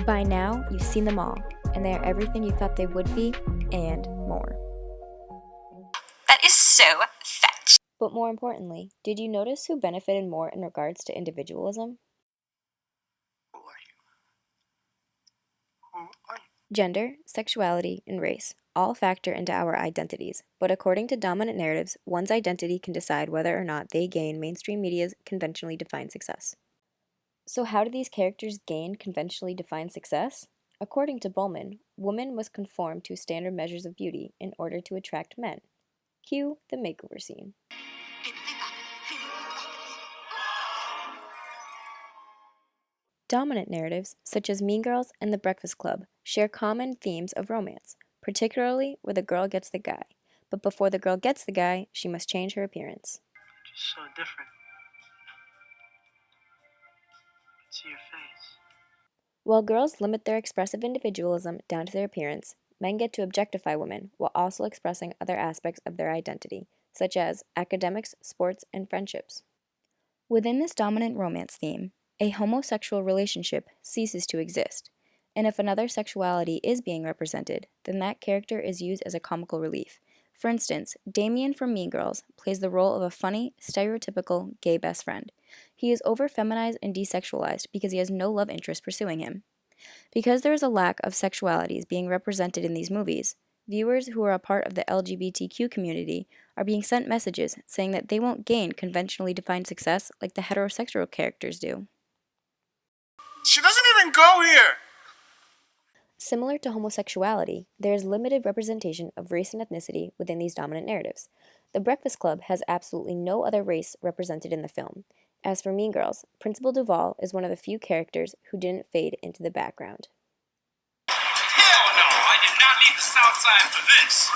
By now, you've seen them all, and they are everything you thought they would be, and more. That is so fetch. But more importantly, did you notice who benefited more in regards to individualism? Who are you? Who are you? Gender, sexuality, and race all factor into our identities, but according to dominant narratives, one's identity can decide whether or not they gain mainstream media's conventionally defined success. So how do these characters gain conventionally defined success? According to Bowman, women must conform to standard measures of beauty in order to attract men. Cue the makeover scene. Dominant narratives, such as Mean Girls and The Breakfast Club, share common themes of romance, particularly where the girl gets the guy. But before the girl gets the guy, she must change her appearance. Just so different. See your face. While girls limit their expressive individualism down to their appearance, men get to objectify women while also expressing other aspects of their identity, such as academics, sports, and friendships. Within this dominant romance theme, a homosexual relationship ceases to exist, and if another sexuality is being represented, then that character is used as a comical relief. For instance, Damien from Mean Girls plays the role of a funny, stereotypical gay best friend. He is over-feminized and desexualized because he has no love interest pursuing him. Because there is a lack of sexualities being represented in these movies, viewers who are a part of the LGBTQ community are being sent messages saying that they won't gain conventionally defined success like the heterosexual characters do. She doesn't even go here! Similar to homosexuality, there is limited representation of race and ethnicity within these dominant narratives. The Breakfast Club has absolutely no other race represented in the film. As for Mean Girls, Principal Duval is one of the few characters who didn't fade into the background. Hell no, I did not leave the South Side for this.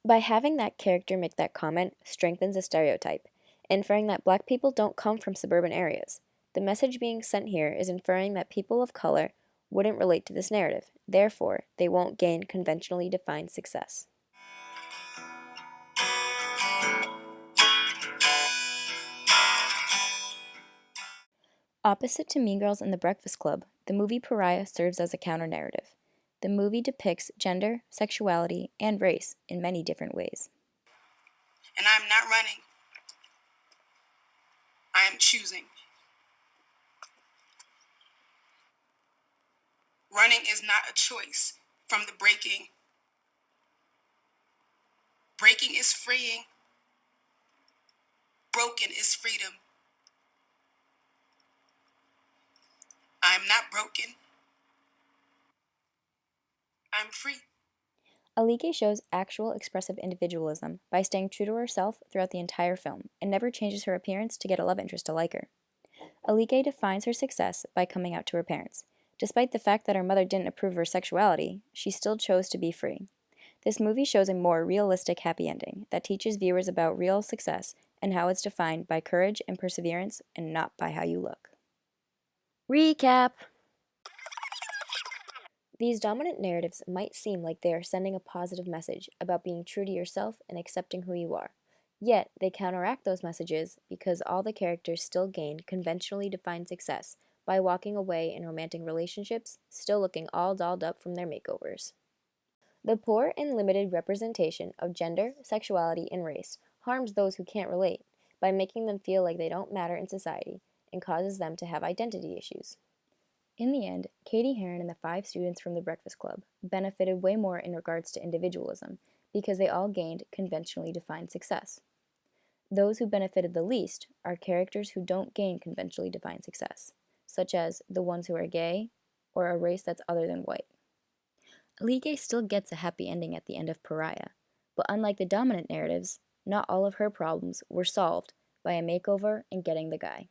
By having that character make that comment strengthens a stereotype, inferring that black people don't come from suburban areas. The message being sent here is inferring that people of color wouldn't relate to this narrative, therefore, they won't gain conventionally defined success. Opposite to Mean Girls and The Breakfast Club, the movie Pariah serves as a counter-narrative. The movie depicts gender, sexuality, and race in many different ways. And I'm not running. I am choosing. Running is not a choice from the breaking. Breaking is freeing. Broken is freedom. I am not broken. I'm free. Alige shows actual expressive individualism by staying true to herself throughout the entire film and never changes her appearance to get a love interest to like her. Alige defines her success by coming out to her parents. Despite the fact that her mother didn't approve of her sexuality, she still chose to be free. This movie shows a more realistic happy ending that teaches viewers about real success and how it's defined by courage and perseverance and not by how you look. Recap! These dominant narratives might seem like they are sending a positive message about being true to yourself and accepting who you are. Yet, they counteract those messages because all the characters still gain conventionally defined success by walking away in romantic relationships, still looking all dolled up from their makeovers. The poor and limited representation of gender, sexuality, and race harms those who can't relate by making them feel like they don't matter in society and causes them to have identity issues. In the end, Katie Heron and the 5 students from The Breakfast Club benefited way more in regards to individualism because they all gained conventionally defined success. Those who benefited the least are characters who don't gain conventionally defined success, such as the ones who are gay or a race that's other than white. Alige still gets a happy ending at the end of Pariah, but unlike the dominant narratives, not all of her problems were solved by a makeover and getting the guy.